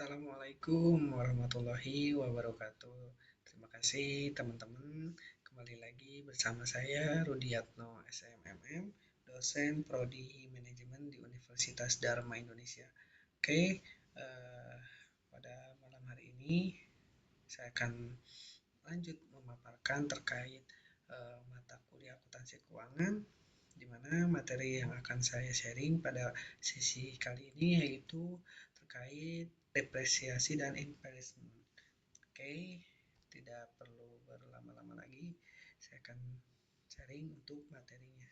Assalamualaikum warahmatullahi wabarakatuh. Terima kasih teman-teman. Kembali lagi bersama saya Rudiatno SMMM, dosen Prodi Manajemen di Universitas Dharma Indonesia. Oke, eh, pada malam hari ini saya akan lanjut memaparkan terkait mata kuliah akuntansi keuangan, di mana materi yang akan saya sharing pada sesi kali ini yaitu terkait depresiasi dan impairment. Oke, tidak perlu berlama-lama lagi, saya akan sharing untuk materinya.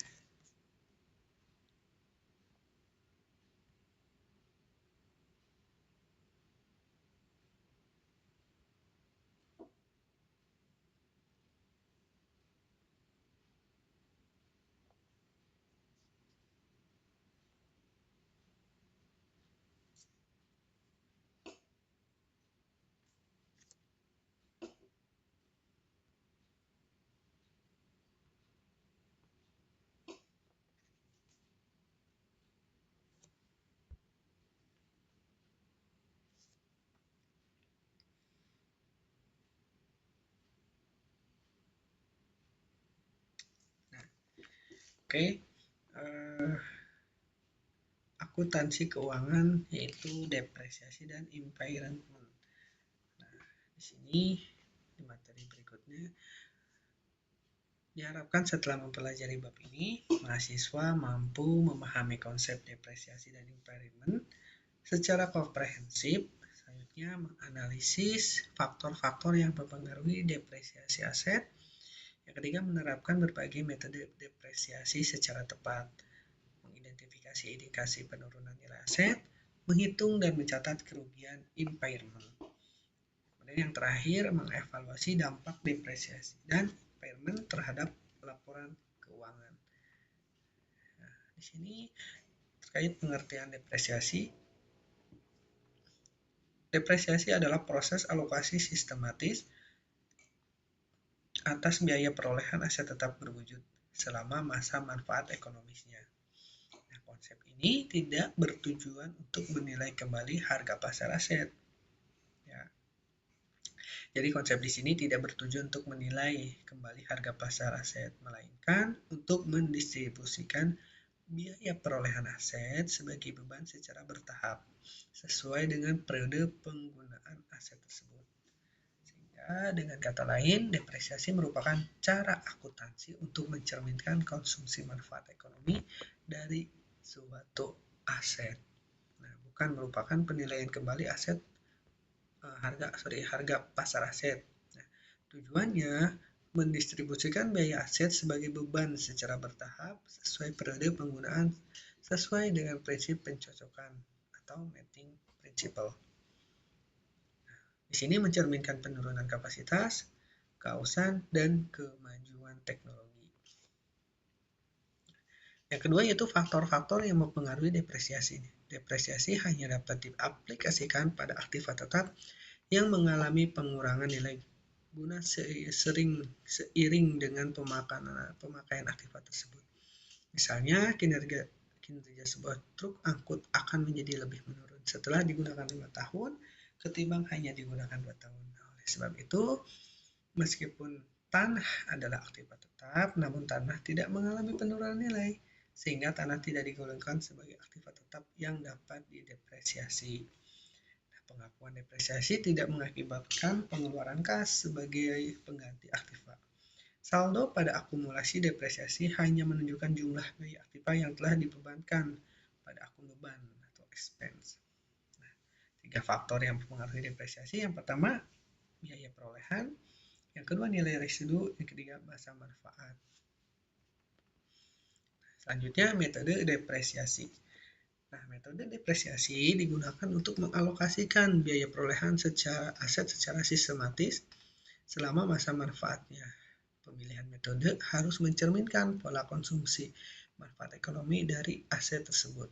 Oke, akuntansi keuangan yaitu depresiasi dan impairment. Nah, di sini di materi berikutnya diharapkan setelah mempelajari bab ini, mahasiswa mampu memahami konsep depresiasi dan impairment secara komprehensif. Selanjutnya menganalisis faktor-faktor yang mempengaruhi depresiasi aset. Yang ketiga, menerapkan berbagai metode depresiasi secara tepat, mengidentifikasi indikasi penurunan nilai aset, menghitung dan mencatat kerugian impairment. Kemudian yang terakhir, mengevaluasi dampak depresiasi dan impairment terhadap laporan keuangan. Nah, di sini terkait pengertian depresiasi. Depresiasi adalah proses alokasi sistematis atas biaya perolehan aset tetap berwujud selama masa manfaat ekonomisnya. Nah, konsep ini tidak bertujuan untuk menilai kembali harga pasar aset. Ya. Jadi konsep di sini tidak bertujuan untuk menilai kembali harga pasar aset, melainkan untuk mendistribusikan biaya perolehan aset sebagai beban secara bertahap, sesuai dengan periode penggunaan aset tersebut. Dengan kata lain, depresiasi merupakan cara akuntansi untuk mencerminkan konsumsi manfaat ekonomi dari suatu aset. Nah, bukan merupakan penilaian kembali aset harga pasar aset. Nah, tujuannya mendistribusikan biaya aset sebagai beban secara bertahap sesuai periode penggunaan sesuai dengan prinsip pencocokan atau matching principle. Di sini mencerminkan penurunan kapasitas, keausan, dan kemajuan teknologi. Yang kedua yaitu faktor-faktor yang mempengaruhi depresiasi. Depresiasi hanya dapat diaplikasikan pada aktiva tetap yang mengalami pengurangan nilai guna seiring dengan pemakaian aktiva tersebut. Misalnya, kinerja sebuah truk angkut akan menjadi lebih menurun setelah digunakan 5 tahun ketimbang hanya digunakan 2 tahun. Oleh sebab itu, meskipun tanah adalah aktiva tetap, namun tanah tidak mengalami penurunan nilai, sehingga tanah tidak digolongkan sebagai aktiva tetap yang dapat didepresiasi. Nah, pengakuan depresiasi tidak mengakibatkan pengeluaran kas sebagai pengganti aktiva. Saldo pada akumulasi depresiasi hanya menunjukkan jumlah biaya aktiva yang telah dibebankan pada akun beban atau expense. Nah, 3 faktor yang mempengaruhi depresiasi. Yang pertama, biaya perolehan. Yang kedua, nilai residu. Yang ketiga, masa manfaat. Selanjutnya, metode depresiasi. Nah, metode depresiasi digunakan untuk mengalokasikan biaya perolehan aset secara sistematis selama masa manfaatnya. Pemilihan metode harus mencerminkan pola konsumsi manfaat ekonomi dari aset tersebut.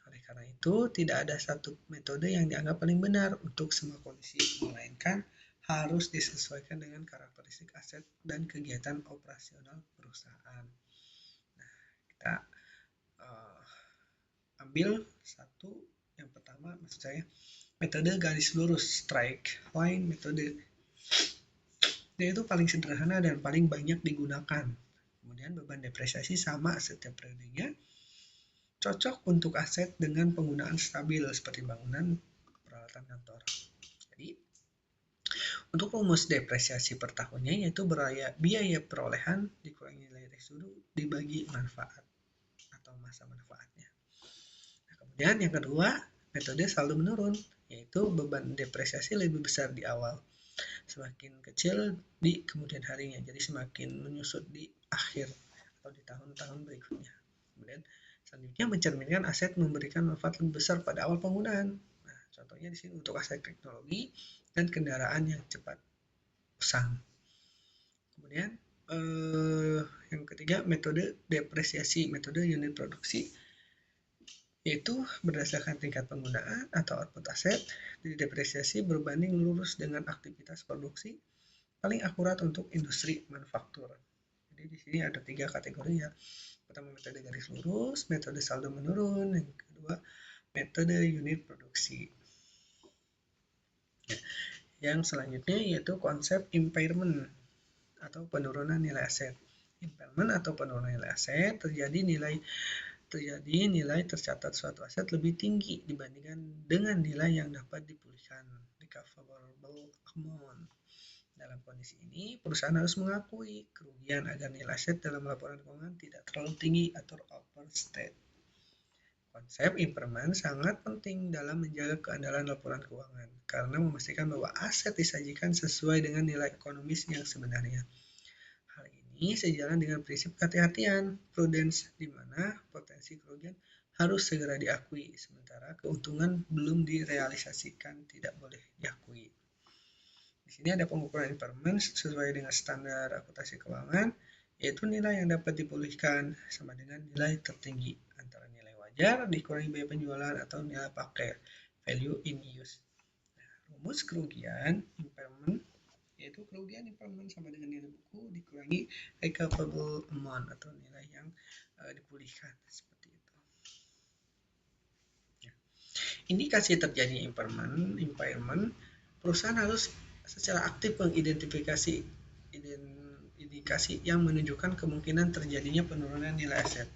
Oleh karena itu, tidak ada satu metode yang dianggap paling benar untuk semua kondisi, melainkan harus disesuaikan dengan karakteristik aset dan kegiatan operasional perusahaan. Nah, kita ambil satu, yang pertama maksud saya Metode garis lurus, strike line metode. Dia itu paling sederhana dan paling banyak digunakan. Kemudian beban depresiasi sama setiap periodenya. Cocok untuk aset dengan penggunaan stabil seperti bangunan, peralatan kantor. Jadi, untuk rumus depresiasi per tahunnya yaitu biaya perolehan dikurangi nilai residu dibagi manfaat atau masa manfaatnya. Nah, kemudian yang kedua, metode saldo menurun, yaitu beban depresiasi lebih besar di awal, semakin kecil di kemudian harinya, jadi semakin menyusut di akhir atau di tahun-tahun berikutnya. Kemudian selanjutnya mencerminkan aset memberikan manfaat lebih besar pada awal penggunaan. Nah, contohnya di sini untuk aset teknologi dan kendaraan yang cepat usang. Kemudian yang ketiga, metode depresiasi, metode unit produksi, yaitu berdasarkan tingkat penggunaan atau output aset, depresiasi berbanding lurus dengan aktivitas produksi, paling akurat untuk industri manufaktur. Jadi di sini ada 3 kategori ya. Pertama metode garis lurus, metode saldo menurun, yang kedua metode unit produksi. Ya. Yang selanjutnya yaitu konsep impairment atau penurunan nilai aset. Impairment atau penurunan nilai aset terjadi nilai tercatat suatu aset lebih tinggi dibandingkan dengan nilai yang dapat dipulihkan, recoverable amount. Dalam kondisi ini, perusahaan harus mengakui kerugian agar nilai aset dalam laporan keuangan tidak terlalu tinggi atau overstate. Konsep impairment sangat penting dalam menjaga keandalan laporan keuangan karena memastikan bahwa aset disajikan sesuai dengan nilai ekonomis yang sebenarnya. Hal ini sejalan dengan prinsip kehati-hatian, prudence, di mana potensi kerugian harus segera diakui, sementara keuntungan belum direalisasikan tidak boleh diakui. Di sini ada pengukuran impairment sesuai dengan standar akuntansi keuangan, yaitu nilai yang dapat dipulihkan sama dengan nilai tertinggi antara nilai wajar dikurangi biaya penjualan atau nilai pakai, value in use. Nah, rumus kerugian impairment yaitu kerugian impairment sama dengan nilai buku dikurangi recoverable amount atau nilai yang dipulihkan, seperti itu. Ya. Indikasi terjadinya impairment, perusahaan harus secara aktif mengidentifikasi indikasi yang menunjukkan kemungkinan terjadinya penurunan nilai aset.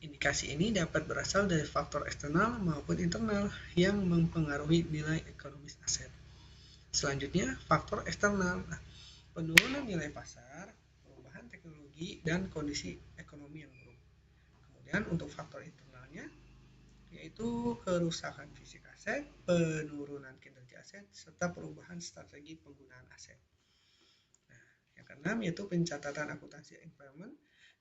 Indikasi ini dapat berasal dari faktor eksternal maupun internal yang mempengaruhi nilai ekonomis aset. Selanjutnya, faktor eksternal. Nah, penurunan nilai pasar, perubahan teknologi, dan kondisi ekonomi yang buruk. Kemudian untuk faktor internalnya, yaitu kerusakan fisik aset, penurunan kinerja aset, serta perubahan strategi penggunaan aset. Nah, yang keenam yaitu pencatatan akuntansi impairment.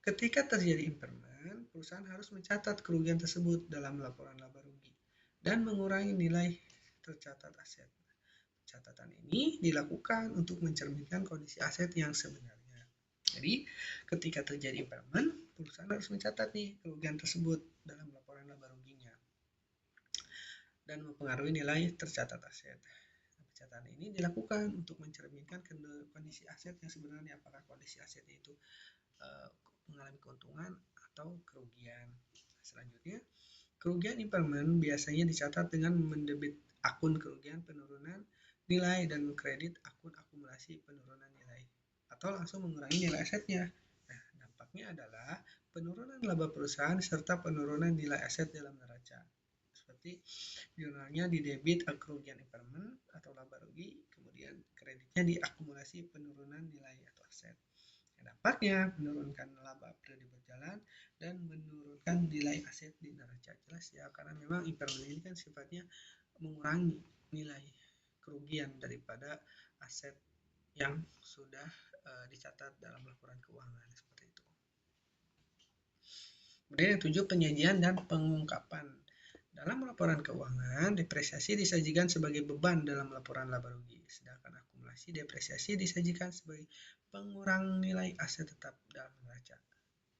Ketika terjadi impairment, perusahaan harus mencatat kerugian tersebut dalam laporan laba rugi dan mengurangi nilai tercatat aset. Catatan ini dilakukan untuk mencerminkan kondisi aset yang sebenarnya. Jadi, ketika terjadi impairment, perusahaan harus mencatat nih kerugian tersebut dalam laporan laba ruginya dan mempengaruhi nilai tercatat aset. Pencatatan ini dilakukan untuk mencerminkan kondisi aset yang sebenarnya, apakah kondisi aset itu mengalami keuntungan atau kerugian. Selanjutnya, kerugian impairment biasanya dicatat dengan mendebit akun kerugian penurunan nilai dan kredit akun akumulasi penurunan nilai, atau langsung mengurangi nilai asetnya. Nah, dampaknya adalah penurunan laba perusahaan serta penurunan nilai aset dalam neraca. Seperti jurnalnya di debit kerugian impairment atau laba rugi, kemudian kreditnya diakumulasi penurunan nilai atau aset. Dampaknya menurunkan laba periode berjalan dan menurunkan nilai aset di neraca. Jelas ya, karena memang impairment ini kan sifatnya mengurangi nilai kerugian daripada aset yang sudah dicatat dalam laporan keuangan, seperti itu. Kemudian yang 7, penyajian dan pengungkapan. Dalam laporan keuangan, depresiasi disajikan sebagai beban dalam laporan laba rugi, sedangkan akumulasi depresiasi disajikan sebagai pengurang nilai aset tetap dalam neraca.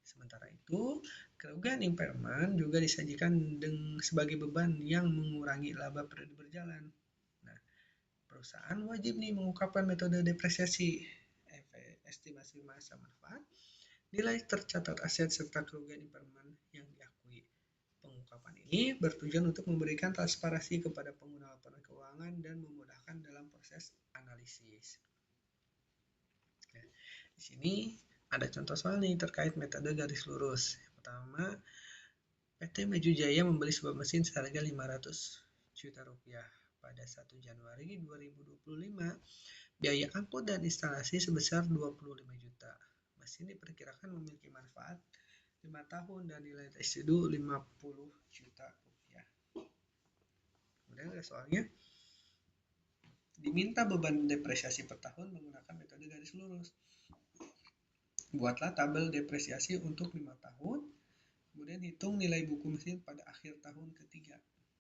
Sementara itu, kerugian impairment juga disajikan sebagai beban yang mengurangi laba periode berjalan. Nah, perusahaan wajib nih mengungkapkan metode depresiasi, estimasi masa manfaat, nilai tercatat aset serta kerugian impairment yang diakui. Ungkapan ini bertujuan untuk memberikan transparansi kepada pengguna laporan keuangan dan memudahkan dalam proses analisis. Nah, di sini ada contoh soal nih terkait metode garis lurus. Yang pertama, PT Maju Jaya membeli sebuah mesin seharga 500 juta rupiah. Pada 1 Januari 2025, biaya angkut dan instalasi sebesar 25 juta. Mesin diperkirakan memiliki manfaat 5 tahun dan nilai residu 50 juta rupiah. Kemudian ada soalnya, diminta beban depresiasi per tahun menggunakan metode garis lurus. Buatlah tabel depresiasi untuk 5 tahun, kemudian hitung nilai buku mesin pada akhir tahun ketiga.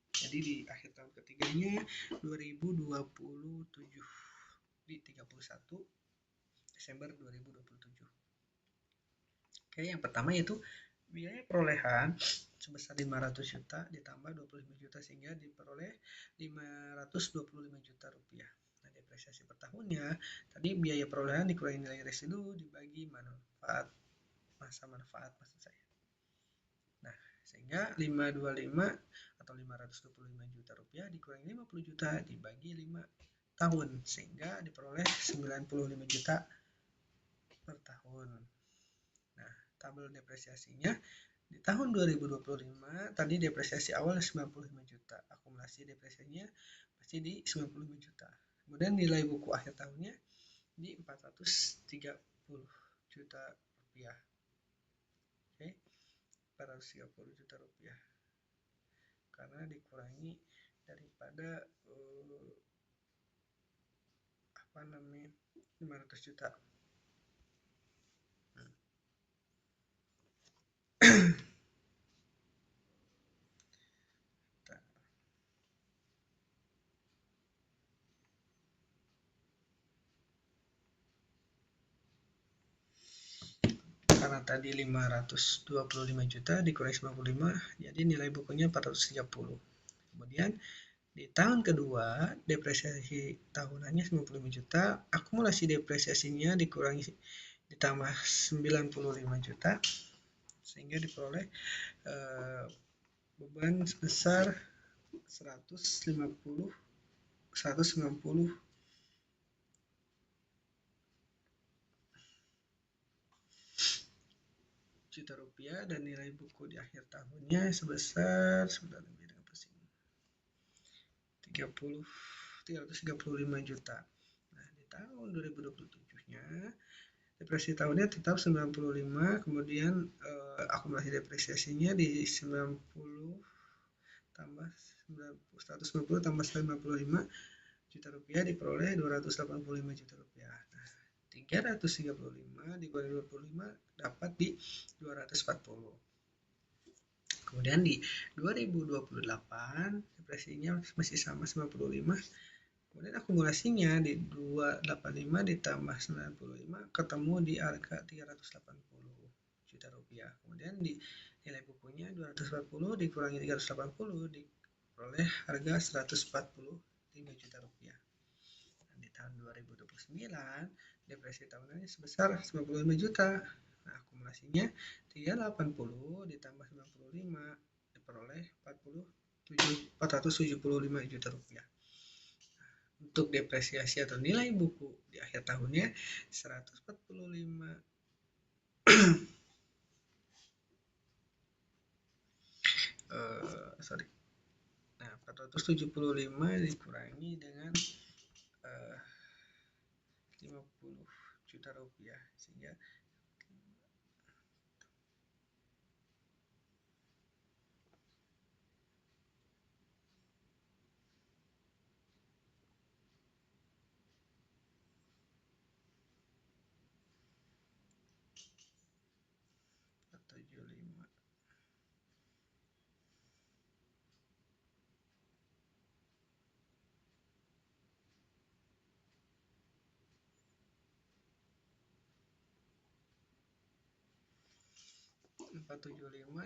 Jadi di akhir tahun ketiganya 2027, di 31 Desember 2027. Oke, yang pertama yaitu biaya perolehan sebesar 500 juta ditambah 25 juta sehingga diperoleh 525 juta rupiah. Nah, depresiasi per tahunnya tadi biaya perolehan dikurangi nilai residu dibagi manfaat masa manfaat maksud saya. Nah, sehingga 525 atau 525 juta rupiah dikurangi 50 juta dibagi 5 tahun sehingga diperoleh 95 juta per tahun. Nah, tabel depresiasinya di tahun 2025 tadi depresiasi awal 95 juta, akumulasi depresiasinya pasti di 95 juta. Kemudian nilai buku akhir tahunnya di 430 juta rupiah. Oke, 430 juta rupiah. Karena dikurangi daripada 500 juta. Karena tadi 525 juta dikurangi 95, jadi nilai bukunya 430. Kemudian di tahun kedua, depresiasi tahunannya 95 juta, akumulasi depresiasinya dikurangi ditambah 95 juta, sehingga diperoleh beban sebesar 190 juta rupiah dan nilai buku di akhir tahunnya sebesar 335 juta. Nah, di tahun 2027-nya depresiasi tahunnya tetap 95, kemudian akumulasi depresiasinya di 90 tambah 190 tambah 95 juta rupiah diperoleh 285 juta rupiah. Nah, 335 dikurangi 25 dapat di 240. Kemudian di 2028 depresiasinya masih sama 95. Kemudian akumulasinya di 285 ditambah 95 ketemu di harga 380 juta rupiah. Kemudian di nilai bukunya 240 dikurangi 380 diperoleh harga 145 juta rupiah. Dan di tahun 2029 depresi tahunannya sebesar 95 juta. Nah, akumulasinya 380 ditambah 95 diperoleh 475 juta rupiah. Untuk depresiasi atau nilai buku di akhir tahunnya 145 Nah, 475 dikurangi dengan 50 juta rupiah sehingga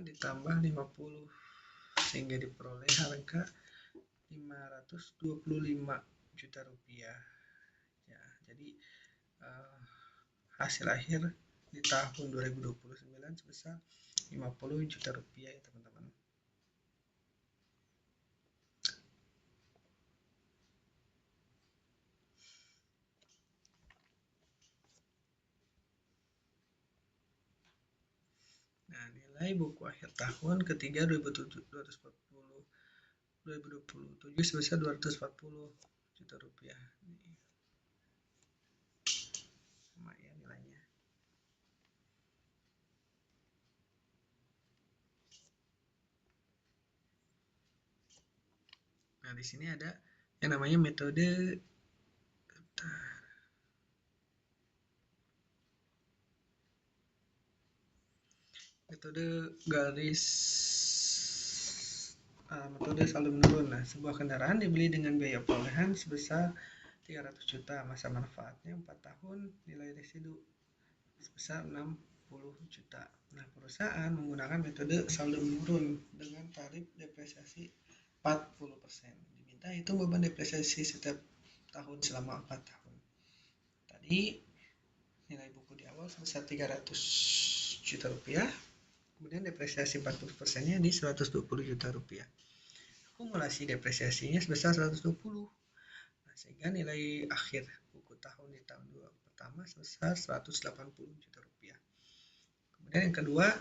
ditambah 50 sehingga diperoleh harga 525 juta rupiah. Ya, jadi hasil akhir di tahun 2029 sebesar 50 juta rupiah ya teman-teman. nilai buku akhir tahun ketiga 2027 sebesar 240 juta rupiah. Sama ya nilainya. Nah, di sini ada yang namanya metode metode saldo menurun. Nah, sebuah kendaraan dibeli dengan biaya perolehan sebesar 300 juta, masa manfaatnya 4 tahun, nilai residu sebesar 60 juta. Nah, perusahaan menggunakan metode saldo menurun dengan tarif depresiasi 40%. Diminta hitung beban depresiasi setiap tahun selama 4 tahun. Tadi nilai buku di awal sebesar 300 juta rupiah, kemudian depresiasi 40%-nya di 120 juta rupiah. Akumulasi depresiasinya sebesar 120. Nah, sehingga nilai akhir buku tahun di tahun pertama sebesar 180 juta rupiah. Kemudian yang kedua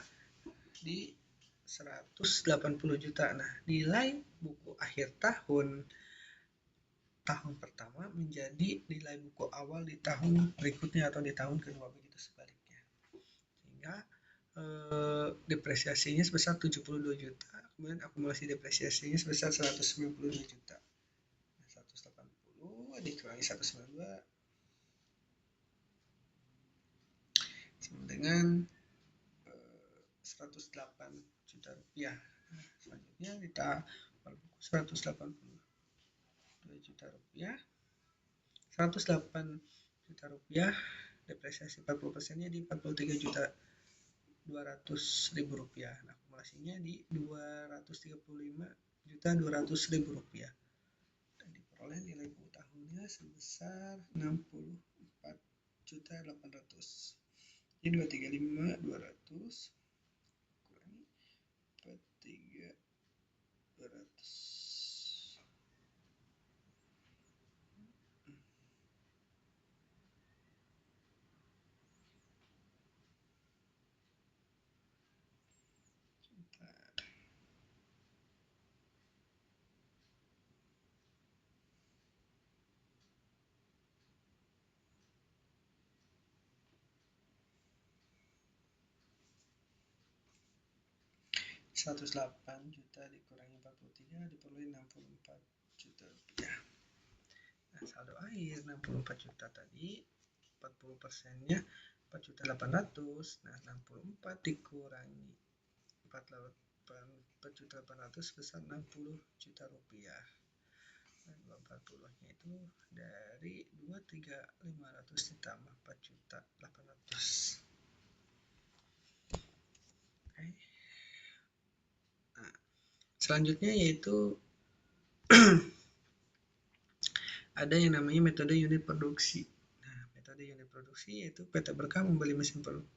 di 180 juta. Nah, nilai buku akhir tahun pertama menjadi nilai buku awal di tahun berikutnya atau di tahun kedua, begitu sebaliknya. Sehingga depresiasinya sebesar 72 juta, kemudian akumulasi depresiasinya sebesar 192 juta. Nah, 180 dikurangi 192 sama dengan 108 juta rupiah. Nah, selanjutnya kita buku 182 juta rupiah, 108 juta rupiah, depresiasi 40%-nya di 43 juta 200.000 rupiah. Nah, akumulasinya di 235 juta 200.000 rupiah. Dan diperoleh nilai buku tahunnya sebesar 64 juta 800. Jadi 235 200 kurangi 43 200. Seratus 108 juta dikurangi 43 diperoleh 64 juta rupiah. Nah, saldo akhir 64 juta tadi 40%-nya 4 juta 800. Nah, 64 dikurangi 4 juta 800 sebesar 60 juta rupiah. Dan 240-nya itu dari 23.500 ditambah 4 juta 800. Oke. Nah, selanjutnya yaitu ada yang namanya metode unit produksi. Nah, metode unit produksi yaitu PT Berkah membeli mesin produksi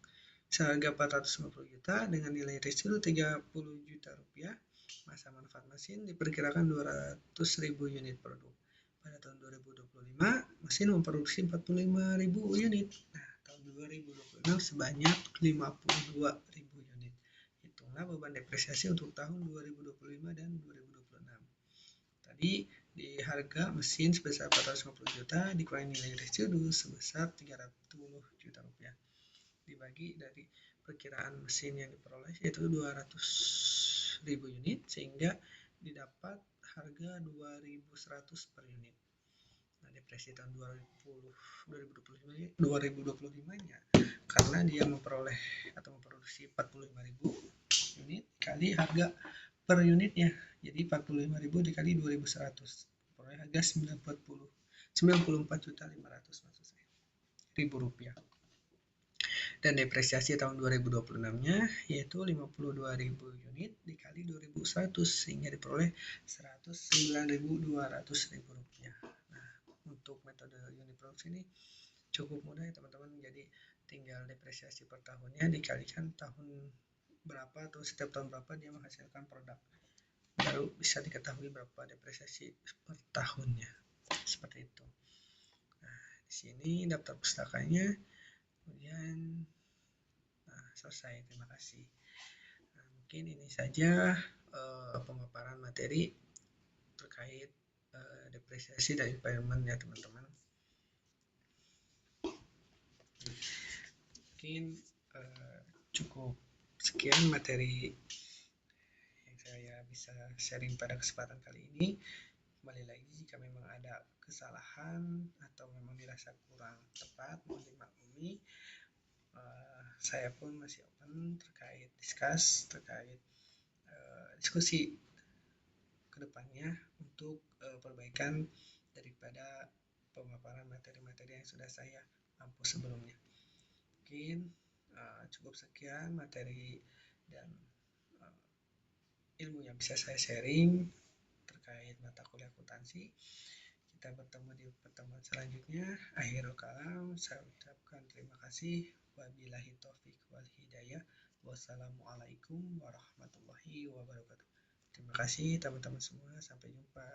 seharga 450 juta dengan nilai residu 30 juta rupiah. Masa manfaat mesin diperkirakan 200.000 unit produk. Pada tahun 2025, mesin memproduksi 45.000 unit. Nah, tahun 2026 sebanyak 52.000 unit. Hitunglah beban depresiasi untuk tahun 2025 dan 2026. Tadi di harga mesin sebesar 450 juta dikurangi nilai residu sebesar 30 juta rupiah. Dibagi dari perkiraan mesin yang diperoleh yaitu 200.000 unit sehingga didapat harga 2.100 per unit. Nah, depresi tahun 2025-nya karena dia memperoleh atau memproduksi 45.000 unit kali harga per unitnya, jadi 45.000 dikali 2.100 memperoleh harga 94.500 maksud saya ribu rupiah. Dan depresiasi tahun 2026-nya yaitu 52.000 unit dikali 2.100 sehingga diperoleh 109.200 rupiah. Nah, untuk metode unit produksi ini cukup mudah ya teman-teman, jadi tinggal depresiasi per tahunnya dikalikan tahun berapa atau setiap tahun berapa dia menghasilkan produk, baru bisa diketahui berapa depresiasi per tahunnya, seperti itu. Nah, di sini daftar pustakanya, kemudian selesai. Terima kasih. Mungkin ini saja pemaparan materi terkait depresiasi dan impairment ya teman-teman. Mungkin cukup sekian materi yang saya bisa sharing pada kesempatan kali ini. Kembali lagi, jika memang ada kesalahan atau memang dirasa kurang tepat, mohon dimaklumi. Saya pun masih open terkait diskusi kedepannya untuk perbaikan daripada pemaparan materi-materi yang sudah saya mampu sebelumnya. Mungkin cukup sekian materi dan ilmu yang bisa saya sharing terkait mata kuliah akuntansi. Kita bertemu di pertemuan selanjutnya. Akhirul kalam, saya ucapkan terima kasih. Wabillahi taufiq wal hidayah. Wassalamualaikum warahmatullahi wabarakatuh. Terima kasih teman-teman semua. Sampai jumpa.